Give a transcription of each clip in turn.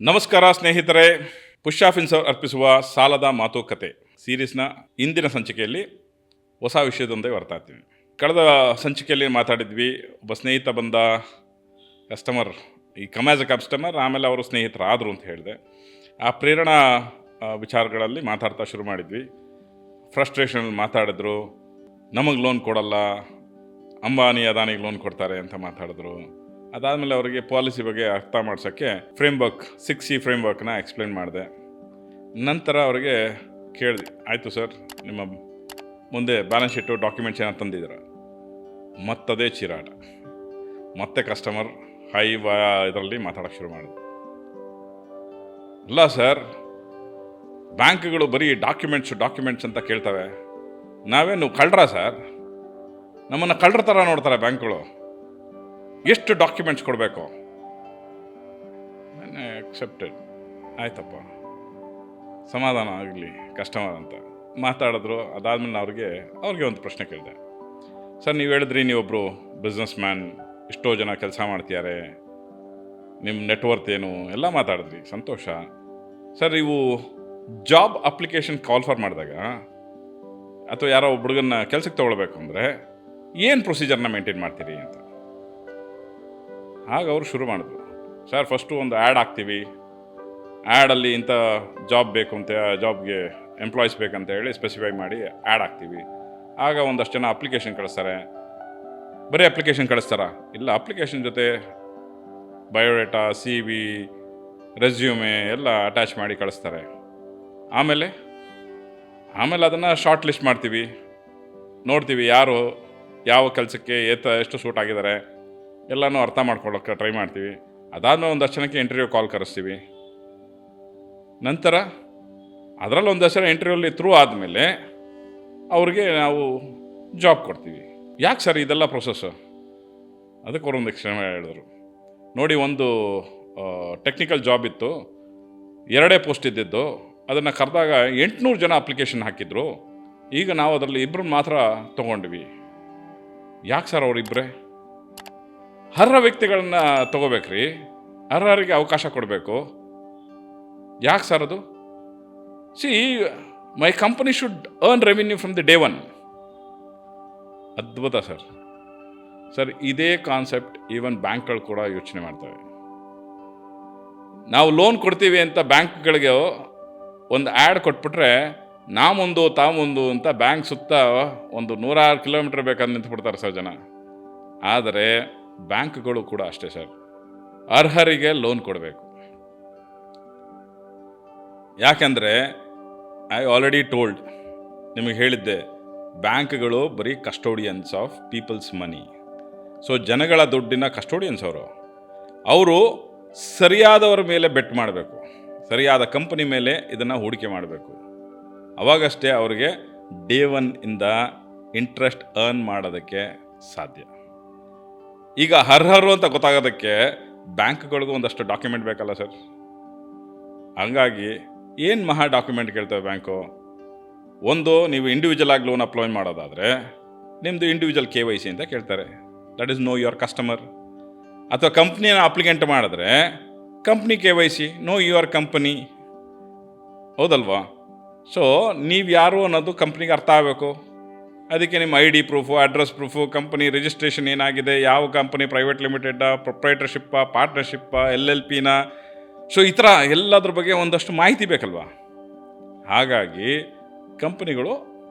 ನಮಸ್ಕಾರ ಸ್ನೇಹಿತರೆ, push of ಇನ್ಸರ್ ಅರ್ಪಿಸುವ ಸಾಲದ ಮಾತುಕತೆ ಸೀರೀಸ್ನ ಇಂದಿನ ಸಂಚಿಕೆಯಲ್ಲಿ ಹೊಸ ವಿಷಯದೊಂದೇ ಬರ್ತಾ ಇರ್ತೀವಿ. ಕಳೆದ ಸಂಚಿಕೆಯಲ್ಲಿ ಮಾತಾಡಿದ್ವಿ, ಒಬ್ಬ ಸ್ನೇಹಿತ ಬಂದ ಕಸ್ಟಮರ್, ಈ ಕಮ್ ಆ್ಯಸ್ ಎ ಕಸ್ಟಮರ್, ಆಮೇಲೆ ಅವರು ಸ್ನೇಹಿತರಾದರು ಅಂತ ಹೇಳಿದೆ. ಆ ಪ್ರೇರಣಾ ವಿಚಾರಗಳಲ್ಲಿ ಮಾತಾಡ್ತಾ ಶುರು ಮಾಡಿದ್ವಿ. ಫ್ರಸ್ಟ್ರೇಷನಲ್ಲಿ ಮಾತಾಡಿದ್ರು, ನಮಗೆ ಲೋನ್ ಕೊಡಲ್ಲ, ಅಂಬಾನಿ ಅದಾನಿಗೆ ಲೋನ್ ಕೊಡ್ತಾರೆ ಅಂತ ಮಾತಾಡಿದ್ರು. ಅದಾದಮೇಲೆ ಅವರಿಗೆ ಪಾಲಿಸಿ ಬಗ್ಗೆ ಅರ್ಥ ಮಾಡ್ಸೋಕ್ಕೆ ಫ್ರೇಮ್ವರ್ಕ್ 6C ಫ್ರೇಮ್ವರ್ಕ್ನ ಎಕ್ಸ್ಪ್ಲೇನ್ ಮಾಡಿದೆ. ನಂತರ ಅವರಿಗೆ ಕೇಳಿದೆ, ಆಯಿತು ಸರ್, ನಿಮ್ಮ ಮುಂದೆ ಬ್ಯಾಲೆನ್ಸ್ ಶೀಟು ಡಾಕ್ಯುಮೆಂಟ್ಸ್ ಏನೋ ತಂದಿದ್ದೀರ. ಮತ್ತದೇ ಚಿರಾಟ, ಮತ್ತೆ ಕಸ್ಟಮರ್ ಇದರಲ್ಲಿ ಮಾತಾಡೋಕ್ಕೆ ಶುರು ಮಾಡಿದೆ. ಅಲ್ಲ ಸರ್, ಬ್ಯಾಂಕ್ಗಳು ಬರೀ ಡಾಕ್ಯುಮೆಂಟ್ಸ್ ಅಂತ ಕೇಳ್ತವೆ, ನಾವೇನು ಕಳ್ರ ಸರ್? ನಮ್ಮನ್ನು ಕಳ್ರ ಥರ ನೋಡ್ತಾರೆ ಬ್ಯಾಂಕ್ಗಳು. ಎಷ್ಟು ಡಾಕ್ಯುಮೆಂಟ್ಸ್ ಕೊಡಬೇಕು? ನಾನು ಅಕ್ಸೆಪ್ಟೆಡ್, ಆಯ್ತಪ್ಪ, ಸಮಾಧಾನ ಆಗಲಿ ಕಸ್ಟಮರ್ ಅಂತ ಮಾತಾಡಿದ್ರು. ಅದಾದಮೇಲೆ ಅವ್ರಿಗೆ ಒಂದು ಪ್ರಶ್ನೆ ಕೇಳಿದೆ. ಸರ್, ನೀವು ಹೇಳಿದ್ರಿ ನೀವೊಬ್ಬರು ಬಿಸ್ನೆಸ್ ಮ್ಯಾನ್, ಎಷ್ಟೋ ಜನ ಕೆಲಸ ಮಾಡ್ತಿದ್ದಾರೆ, ನಿಮ್ಮ ನೆಟ್ವರ್ತ್ ಏನು ಎಲ್ಲ ಮಾತಾಡಿದ್ರಿ, ಸಂತೋಷ. ಸರ್, ನೀವು ಜಾಬ್ ಅಪ್ಲಿಕೇಶನ್ ಕಾಲ್ ಫಾರ್ ಮಾಡಿದಾಗ ಅಥವಾ ಯಾರೋ ಒಬ್ಬ ಹುಡುಗನ್ನ ಕೆಲಸಕ್ಕೆ ತೊಗೊಳ್ಬೇಕು ಅಂದರೆ ಏನು ಪ್ರೊಸೀಜರ್ನ ಮೇಂಟೈನ್ ಮಾಡ್ತೀರಿ ಅಂತ. ಆಗ ಅವರು ಶುರು ಮಾಡಿದ್ರು, ಸರ್, ಫಸ್ಟು ಒಂದು ಆ್ಯಡ್ ಹಾಕ್ತೀವಿ, ಆ್ಯಡಲ್ಲಿ ಇಂಥ ಜಾಬ್ ಬೇಕು ಅಂತ, ಜಾಬ್ಗೆ ಎಂಪ್ಲಾಯೀಸ್ ಬೇಕಂತ ಹೇಳಿ ಸ್ಪೆಸಿಫೈ ಮಾಡಿ ಆ್ಯಡ್ ಹಾಕ್ತೀವಿ. ಆಗ ಒಂದಷ್ಟು ಜನ ಅಪ್ಲಿಕೇಶನ್ ಕಳಿಸ್ತಾರೆ. ಬರೀ ಅಪ್ಲಿಕೇಶನ್ ಕಳಿಸ್ತಾರ? ಇಲ್ಲ, ಅಪ್ಲಿಕೇಶನ್ ಜೊತೆ ಬಯೋಡೇಟಾ, CV, ರೆಸ್ಯೂಮೆ ಎಲ್ಲ ಅಟ್ಯಾಚ್ ಮಾಡಿ ಕಳಿಸ್ತಾರೆ. ಆಮೇಲೆ ಅದನ್ನು ಶಾರ್ಟ್ ಲಿಸ್ಟ್ ಮಾಡ್ತೀವಿ, ನೋಡ್ತೀವಿ ಯಾರು ಯಾವ ಕೆಲಸಕ್ಕೆ ಎಷ್ಟು ಸೂಟ್ ಆಗಿದ್ದಾರೆ ಎಲ್ಲನೂ ಅರ್ಥ ಮಾಡ್ಕೊಳ್ಳೋಕ್ಕೆ ಟ್ರೈ ಮಾಡ್ತೀವಿ. ಅದಾದಮೇಲೆ ಒಂದಷ್ಟು ಜನಕ್ಕೆ ಇಂಟರ್ವ್ಯೂ ಕಾಲ್ ಕರೆಸ್ತೀವಿ. ನಂತರ ಅದರಲ್ಲಿ ಒಂದಷ್ಟು ಜನ ಇಂಟರ್ವ್ಯೂಲ್ಲಿ ಥ್ರೂ ಆದಮೇಲೆ ಅವ್ರಿಗೆ ನಾವು ಜಾಬ್ ಕೊಡ್ತೀವಿ. ಯಾಕೆ ಸರ್ ಇದೆಲ್ಲ ಪ್ರೊಸೆಸ್ಸು? ಅದಕ್ಕೆ ಅವರೊಂದು ಎಕ್ಸ್ಪ್ಲೇನ್ ಹೇಳಿದ್ರು. ನೋಡಿ, ಒಂದು ಟೆಕ್ನಿಕಲ್ ಜಾಬ್ ಇತ್ತು, 2 ಪೋಸ್ಟ್ ಇದ್ದಿದ್ದು, ಅದನ್ನು ಕರೆದಾಗ 800 ಜನ ಅಪ್ಲಿಕೇಶನ್ ಹಾಕಿದ್ರು. ಈಗ ನಾವು ಅದರಲ್ಲಿ 2 ಮಾತ್ರ ತೊಗೊಂಡ್ವಿ. ಯಾಕೆ ಸರ್ ಅವರಿಬ್ಬರೇ? ಅರ್ಹ ವ್ಯಕ್ತಿಗಳನ್ನ ತೊಗೋಬೇಕ್ರಿ, ಅರ್ಹರಿಗೆ ಅವಕಾಶ ಕೊಡಬೇಕು. ಯಾಕೆ ಸರ್ ಅದು? ಮೈ company should earn revenue from the day 1. ಅದ್ಭುತ ಸರ್, ಇದೇ ಕಾನ್ಸೆಪ್ಟ್ ಈವನ್ ಬ್ಯಾಂಕ್ಗಳು ಕೂಡ ಯೋಚನೆ ಮಾಡ್ತವೆ. ನಾವು ಲೋನ್ ಕೊಡ್ತೀವಿ ಅಂತ ಬ್ಯಾಂಕ್ಗಳಿಗೆ ಒಂದು ಆ್ಯಡ್ ಕೊಟ್ಬಿಟ್ರೆ ನಾಮೊಂದು ತಾಮೊಂದು ಅಂತ ಬ್ಯಾಂಕ್ ಸುತ್ತ ಒಂದು 106 ಕಿಲೋಮೀಟರ್ ಬೇಕಾದ್ರೆ ನಿಂತುಬಿಡ್ತಾರೆ ಸರ್ ಜನ. ಆದರೆ ಬ್ಯಾಂಕ್ಗಳು ಕೂಡ ಅಷ್ಟೇ ಸರ್, ಅರ್ಹರಿಗೆ ಲೋನ್ ಕೊಡಬೇಕು. ಯಾಕೆಂದರೆ ಐ ಆಲ್ರೆಡಿ ಟೋಲ್ಡ್, ನಿಮಗೆ ಹೇಳಿದ್ದೆ, ಬ್ಯಾಂಕ್ಗಳು ಬರೀ custodians of people's money. So ಜನಗಳ ದುಡ್ಡಿನ ಕಸ್ಟೋಡಿಯನ್ಸ್ ಅವರು ಸರಿಯಾದವರ ಮೇಲೆ ಬೆಟ್ ಮಾಡಬೇಕು, ಸರಿಯಾದ ಕಂಪನಿ ಮೇಲೆ ಇದನ್ನು ಹೂಡಿಕೆ ಮಾಡಬೇಕು. ಅವಾಗಷ್ಟೇ ಅವರಿಗೆ ಡೇ 1 ಇಂದ ಇಂಟ್ರೆಸ್ಟ್ ಅರ್ನ್ ಮಾಡೋದಕ್ಕೆ ಸಾಧ್ಯ. ಈಗ ಅರ್ಹರು ಅಂತ ಗೊತ್ತಾಗೋದಕ್ಕೆ ಬ್ಯಾಂಕ್ಗಳಿಗೂ ಒಂದಷ್ಟು ಡಾಕ್ಯುಮೆಂಟ್ ಬೇಕಲ್ಲ ಸರ್. ಹಂಗಾಗಿ ಏನು ಮಹಾ ಡಾಕ್ಯುಮೆಂಟ್ ಕೇಳ್ತೇವೆ ಬ್ಯಾಂಕು? ಒಂದು, ನೀವು ಇಂಡಿವಿಜುವಲ್ ಆಗಿ ಲೋನ್ ಅಪ್ಲೈ ಮಾಡೋದಾದರೆ ನಿಮ್ಮದು ಇಂಡಿವಿಜುವಲ್ KYC ಅಂತ ಕೇಳ್ತಾರೆ, that is know your customer. ಅಥವಾ ಕಂಪ್ನಿನ ಅಪ್ಲಿಕೆಂಟ್ ಮಾಡಿದ್ರೆ company KYC, know your company. ಹೌದಲ್ವಾ? ಸೊ ನೀವು ಯಾರು ಅನ್ನೋದು ಕಂಪ್ನಿಗೆ ಅರ್ಥ ಆಗಬೇಕು. ಅದಕ್ಕೆ ನಿಮ್ಮ ID proof, address proof, company registration ಏನಾಗಿದೆ, ಯಾವ ಕಂಪನಿ, ಪ್ರೈವೇಟ್ ಲಿಮಿಟೆಡ್ಡ, ಪ್ರೊಪ್ರೈಟರ್ಶಿಪ್ಪ, ಪಾರ್ಟ್ನರ್ಶಿಪ್ಪ, LLPನ, ಸೊ ಈ ಥರ ಎಲ್ಲದ್ರ ಬಗ್ಗೆ ಒಂದಷ್ಟು ಮಾಹಿತಿ ಬೇಕಲ್ವಾ. ಹಾಗಾಗಿ ಕಂಪನಿಗಳು,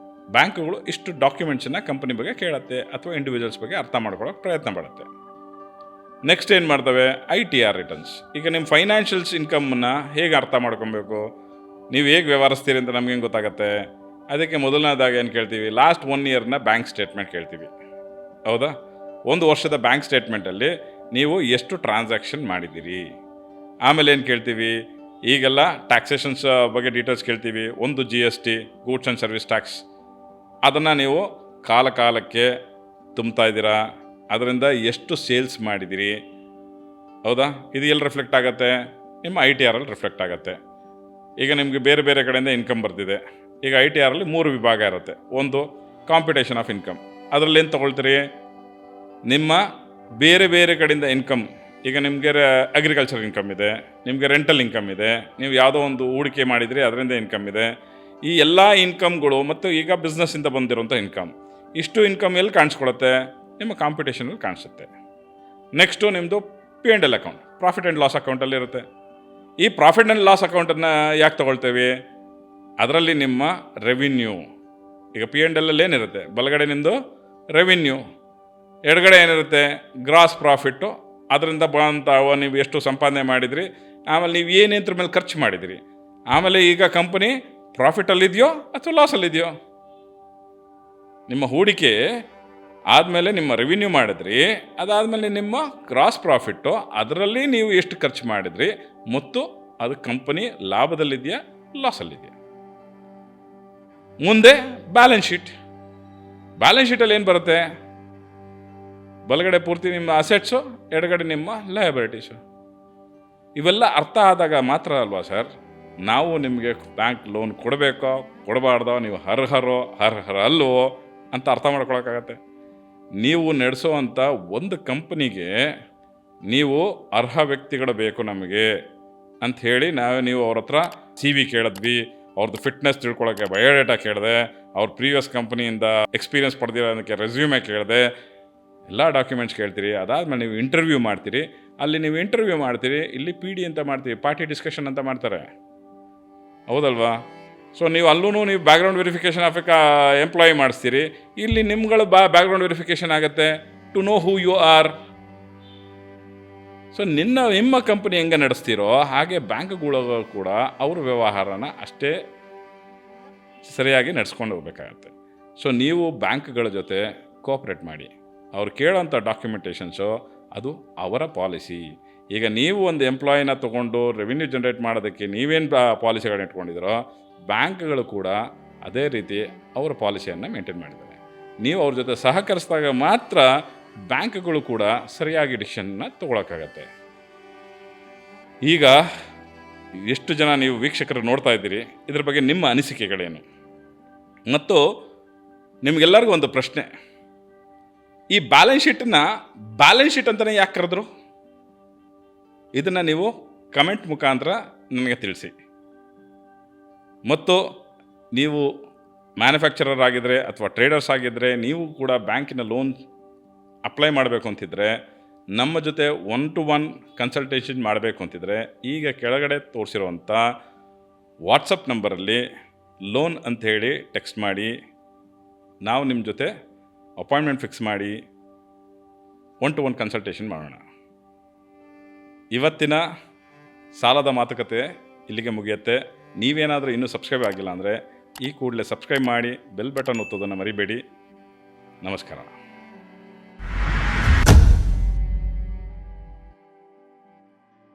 ಬ್ಯಾಂಕುಗಳು ಇಷ್ಟು ಡಾಕ್ಯುಮೆಂಟ್ಸನ್ನು ಕಂಪನಿ ಬಗ್ಗೆ ಕೇಳುತ್ತೆ ಅಥವಾ ಇಂಡಿವಿಜುವಲ್ಸ್ ಬಗ್ಗೆ ಅರ್ಥ ಮಾಡ್ಕೊಳ್ಳೋಕೆ ಪ್ರಯತ್ನ ಪಡುತ್ತೆ. ನೆಕ್ಸ್ಟ್ ಏನು ಮಾಡ್ತವೆ? ITR returns. ಈಗ ನಿಮ್ಮ ಫೈನಾನ್ಷಿಯಲ್ಸ್ ಇನ್ಕಮನ್ನು ಹೇಗೆ ಅರ್ಥ ಮಾಡ್ಕೊಬೇಕು, ನೀವು ಹೇಗೆ ವ್ಯವಹರಿಸ್ತೀರಿ ಅಂತ ನಮಗೇನು ಗೊತ್ತಾಗುತ್ತೆ? ಅದಕ್ಕೆ ಮೊದಲನೇದಾಗಿ ಏನು ಕೇಳ್ತೀವಿ? ಲಾಸ್ಟ್ 1 ಇಯರ್ನ ಬ್ಯಾಂಕ್ ಸ್ಟೇಟ್ಮೆಂಟ್ ಕೇಳ್ತೀವಿ. ಹೌದಾ? 1 ವರ್ಷದ ಬ್ಯಾಂಕ್ ಸ್ಟೇಟ್ಮೆಂಟಲ್ಲಿ ನೀವು ಎಷ್ಟು ಟ್ರಾನ್ಸಾಕ್ಷನ್ ಮಾಡಿದ್ದೀರಿ. ಆಮೇಲೆ ಏನು ಕೇಳ್ತೀವಿ? ಈಗೆಲ್ಲ ಟ್ಯಾಕ್ಸೇಷನ್ಸ್ ಬಗ್ಗೆ ಡೀಟೇಲ್ಸ್ ಕೇಳ್ತೀವಿ. ಒಂದು GST, goods and service tax, ಅದನ್ನು ನೀವು ಕಾಲಕ್ಕೆ ತುಂಬ್ತಾ ಇದ್ದೀರಾ, ಅದರಿಂದ ಎಷ್ಟು ಸೇಲ್ಸ್ ಮಾಡಿದ್ದೀರಿ. ಹೌದಾ? ಇದು ಎಲ್ಲಿ ರಿಫ್ಲೆಕ್ಟ್ ಆಗುತ್ತೆ? ನಿಮ್ಮ ITRಲ್ಲಿ ರಿಫ್ಲೆಕ್ಟ್ ಆಗುತ್ತೆ. ಈಗ ನಿಮಗೆ ಬೇರೆ ಬೇರೆ ಕಡೆಯಿಂದ ಇನ್ಕಮ್ ಬರ್ತಿದೆ. ಈಗ ITRಲ್ಲಿ 3 ವಿಭಾಗ ಇರುತ್ತೆ. ಒಂದು, ಕಾಂಪಿಟೇಷನ್ ಆಫ್ ಇನ್ಕಮ್. ಅದರಲ್ಲಿ ಏನು ತೊಗೊಳ್ತೀರಿ? ನಿಮ್ಮ ಬೇರೆ ಬೇರೆ ಕಡೆಯಿಂದ ಇನ್ಕಮ್. ಈಗ ನಿಮಗೆ ಅಗ್ರಿಕಲ್ಚರ್ ಇನ್ಕಮ್ ಇದೆ, ನಿಮಗೆ ರೆಂಟಲ್ ಇನ್ಕಮ್ ಇದೆ, ನೀವು ಯಾವುದೋ ಒಂದು ಹೂಡಿಕೆ ಮಾಡಿದರೆ ಅದರಿಂದ ಇನ್ಕಮ್ ಇದೆ. ಈ ಎಲ್ಲ ಇನ್ಕಮ್ಗಳು ಮತ್ತು ಈಗ ಬಿಸ್ನೆಸ್ಸಿಂದ ಬಂದಿರೋಂಥ ಇನ್ಕಮ್, ಇಷ್ಟು ಇನ್ಕಮ್ ಎಲ್ಲಿ ಕಾಣಿಸ್ಕೊಳುತ್ತೆ? ನಿಮ್ಮ ಕಾಂಪಿಟೇಷನಲ್ಲಿ ಕಾಣಿಸುತ್ತೆ. ನೆಕ್ಸ್ಟು ನಿಮ್ಮದು P&L account, profit and loss ಅಕೌಂಟಲ್ಲಿ ಇರುತ್ತೆ. ಈ ಪ್ರಾಫಿಟ್ ಆ್ಯಂಡ್ ಲಾಸ್ ಅಕೌಂಟನ್ನು ಯಾಕೆ ತೊಗೊಳ್ತೇವೆ? ಅದರಲ್ಲಿ ನಿಮ್ಮ ರೆವಿನ್ಯೂ, ಈಗ P&L ಏನಿರುತ್ತೆ, ಬಲಗಡೆ ನಿಮ್ಮದು ರೆವಿನ್ಯೂ, ಎಡಗಡೆ ಏನಿರುತ್ತೆ ಗ್ರಾಸ್ ಪ್ರಾಫಿಟ್ಟು, ಅದರಿಂದ ಬಂತ ನೀವು ಎಷ್ಟು ಸಂಪಾದನೆ ಮಾಡಿದ್ರಿ, ಆಮೇಲೆ ನೀವು ಏನೇಂದ್ರ ಮೇಲೆ ಖರ್ಚು ಮಾಡಿದಿರಿ, ಆಮೇಲೆ ಈಗ ಕಂಪನಿ ಪ್ರಾಫಿಟಲ್ಲಿದೆಯೋ ಅಥವಾ ಲಾಸಲ್ಲಿದೆಯೋ. ನಿಮ್ಮ ಹೂಡಿಕೆ ಆದಮೇಲೆ ನಿಮ್ಮ ರೆವಿನ್ಯೂ ಮಾಡಿದ್ರಿ, ಅದಾದಮೇಲೆ ನಿಮ್ಮ ಗ್ರಾಸ್ ಪ್ರಾಫಿಟ್ಟು, ಅದರಲ್ಲಿ ನೀವು ಎಷ್ಟು ಖರ್ಚು ಮಾಡಿದ್ರಿ ಮತ್ತು ಅದು ಕಂಪನಿ ಲಾಭದಲ್ಲಿದೆಯಾ ಲಾಸಲ್ಲಿದೆಯಾ. ಮುಂದೆ ಬ್ಯಾಲೆನ್ಸ್ ಶೀಟ್. ಬ್ಯಾಲೆನ್ಸ್ ಶೀಟಲ್ಲಿ ಏನು ಬರುತ್ತೆ? ಬಲಗಡೆ ಪೂರ್ತಿ ನಿಮ್ಮ ಅಸೆಟ್ಸು, ಎಡಗಡೆ ನಿಮ್ಮ ಲಯಬಿಲಿಟೀಸು. ಇವೆಲ್ಲ ಅರ್ಥ ಆದಾಗ ಮಾತ್ರ ಅಲ್ವಾ ಸರ್ ನಾವು ನಿಮಗೆ ಬ್ಯಾಂಕ್ ಲೋನ್ ಕೊಡಬೇಕೋ ಕೊಡಬಾರ್ದೋ, ನೀವು ಅರ್ಹರೋ ಅಲ್ವೋ ಅಂತ ಅರ್ಥ ಮಾಡ್ಕೊಳಕ್ಕಾಗತ್ತೆ. ನೀವು ನಡೆಸೋವಂಥ ಒಂದು ಕಂಪನಿಗೆ ನೀವು ಅರ್ಹ ವ್ಯಕ್ತಿಗಳು ಬೇಕು ನಮಗೆ ಅಂಥೇಳಿ ನೀವು ಅವ್ರ ಹತ್ರ CV ಕೇಳಿದ್ವಿ, ಅವ್ರದ್ದು ಫಿಟ್ನೆಸ್ ತಿಳ್ಕೊಳ್ಳೋಕ್ಕೆ ಬಯೋಡೇಟಾ ಕೇಳಿದೆ, ಅವ್ರ ಪ್ರೀವಿಯಸ್ ಕಂಪನಿಯಿಂದ ಎಕ್ಸ್ಪೀರಿಯನ್ಸ್ ಪಡೆದಿರೋದಕ್ಕೆ ರೆಸ್ಯೂಮೆ ಕೇಳಿದೆ, ಎಲ್ಲ ಡಾಕ್ಯುಮೆಂಟ್ಸ್ ಕೇಳ್ತೀರಿ. ಅದಾದಮೇಲೆ ನೀವು ಇಂಟರ್ವ್ಯೂ ಮಾಡ್ತೀರಿ. ಅಲ್ಲಿ ನೀವು ಇಂಟರ್ವ್ಯೂ ಮಾಡ್ತೀರಿ, ಇಲ್ಲಿ PD ಅಂತ ಮಾಡ್ತೀವಿ, ಪಾರ್ಟಿ ಡಿಸ್ಕಷನ್ ಅಂತ ಮಾಡ್ತಾರೆ, ಹೌದಲ್ವಾ? ಸೊ ನೀವು ಅಲ್ಲೂ ನೀವು ಬ್ಯಾಕ್ಗ್ರೌಂಡ್ ವೆರಿಫಿಕೇಷನ್ ಆಫ್ ಎಂಪ್ಲಾಯಿ ಮಾಡಿಸ್ತೀರಿ. ಇಲ್ಲಿ ನಿಮ್ಗಳು ಬ್ಯಾಕ್ಗ್ರೌಂಡ್ ವೆರಿಫಿಕೇಷನ್ ಆಗುತ್ತೆ to know who you are. So ನಿಮ್ಮ ಕಂಪನಿ ಹೆಂಗೆ ನಡೆಸ್ತೀರೋ ಹಾಗೆ ಬ್ಯಾಂಕ್ಗಳು ಕೂಡ ಅವ್ರ ವ್ಯವಹಾರನ ಅಷ್ಟೇ ಸರಿಯಾಗಿ ನಡೆಸ್ಕೊಂಡು ಹೋಗ್ಬೇಕಾಗತ್ತೆ. ಸೊ ನೀವು ಬ್ಯಾಂಕ್ಗಳ ಜೊತೆ ಕೋಆಪ್ರೇಟ್ ಮಾಡಿ. ಅವ್ರು ಕೇಳೋಂಥ ಡಾಕ್ಯುಮೆಂಟೇಷನ್ಸು ಅದು ಅವರ ಪಾಲಿಸಿ. ಈಗ ನೀವು ಒಂದು ಎಂಪ್ಲಾಯಿನ ತೊಗೊಂಡು ರೆವಿನ್ಯೂ ಜನ್ರೇಟ್ ಮಾಡೋದಕ್ಕೆ ನೀವೇನು ಪಾಲಿಸಿಗಳನ್ನ ಇಟ್ಕೊಂಡಿದ್ದೀರೋ, ಬ್ಯಾಂಕ್ಗಳು ಕೂಡ ಅದೇ ರೀತಿ ಅವರ ಪಾಲಿಸಿಯನ್ನು ಮೇಂಟೈನ್ ಮಾಡಿದ್ದಾರೆ. ನೀವು ಅವ್ರ ಜೊತೆ ಸಹಕರಿಸಿದಾಗ ಮಾತ್ರ ಬ್ಯಾಂಕ್ಗಳು ಕೂಡ ಸರಿಯಾಗಿ ಡಿಸಿಷನ್ನ ತೊಗೊಳಕ್ಕಾಗತ್ತೆ. ಈಗ ಎಷ್ಟು ಜನ ನೀವು ವೀಕ್ಷಕರು ನೋಡ್ತಾ ಇದ್ದೀರಿ, ಇದ್ರ ಬಗ್ಗೆ ನಿಮ್ಮ ಅನಿಸಿಕೆಗಳೇನು? ಮತ್ತು ನಿಮಗೆಲ್ಲರಿಗೂ ಒಂದು ಪ್ರಶ್ನೆ, ಈ ಬ್ಯಾಲೆನ್ಸ್ ಶೀಟನ್ನು ಬ್ಯಾಲೆನ್ಸ್ ಶೀಟ್ ಅಂತಲೇ ಯಾಕೆ ಕರೆದ್ರು? ಇದನ್ನು ನೀವು ಕಮೆಂಟ್ ಮುಖಾಂತರ ನನಗೆ ತಿಳಿಸಿ. ಮತ್ತು ನೀವು ಮ್ಯಾನುಫ್ಯಾಕ್ಚರರ್ ಆಗಿದ್ದರೆ ಅಥವಾ ಟ್ರೇಡರ್ಸ್ ಆಗಿದ್ದರೆ, ನೀವು ಕೂಡ ಬ್ಯಾಂಕಿನ ಲೋನ್ ಅಪ್ಲೈ ಮಾಡಬೇಕು ಅಂತಿದ್ರೆ, ನಮ್ಮ ಜೊತೆ 1-to-1 ಕನ್ಸಲ್ಟೇಷನ್ ಮಾಡಬೇಕು ಅಂತಿದ್ರೆ, ಈಗ ಕೆಳಗಡೆ ತೋರಿಸಿರುವಂಥ ವಾಟ್ಸಪ್ ನಂಬರಲ್ಲಿ ಲೋನ್ ಅಂಥೇಳಿ ಟೆಕ್ಸ್ಟ್ ಮಾಡಿ, ನಾವು ನಿಮ್ಮ ಜೊತೆ ಅಪಾಯಿಂಟ್ಮೆಂಟ್ ಫಿಕ್ಸ್ ಮಾಡಿ 1-to-1 ಕನ್ಸಲ್ಟೇಷನ್ ಮಾಡೋಣ. ಇವತ್ತಿನ ಸಾಲದ ಮಾತುಕತೆ ಇಲ್ಲಿಗೆ ಮುಗಿಯುತ್ತೆ. ನೀವೇನಾದರೂ ಇನ್ನೂ ಸಬ್ಸ್ಕ್ರೈಬ್ ಆಗಿಲ್ಲ ಅಂದರೆ ಈ ಕೂಡಲೇ ಸಬ್ಸ್ಕ್ರೈಬ್ ಮಾಡಿ, ಬೆಲ್ ಬಟನ್ ಒತ್ತೋದನ್ನು ಮರಿಬೇಡಿ. ನಮಸ್ಕಾರ.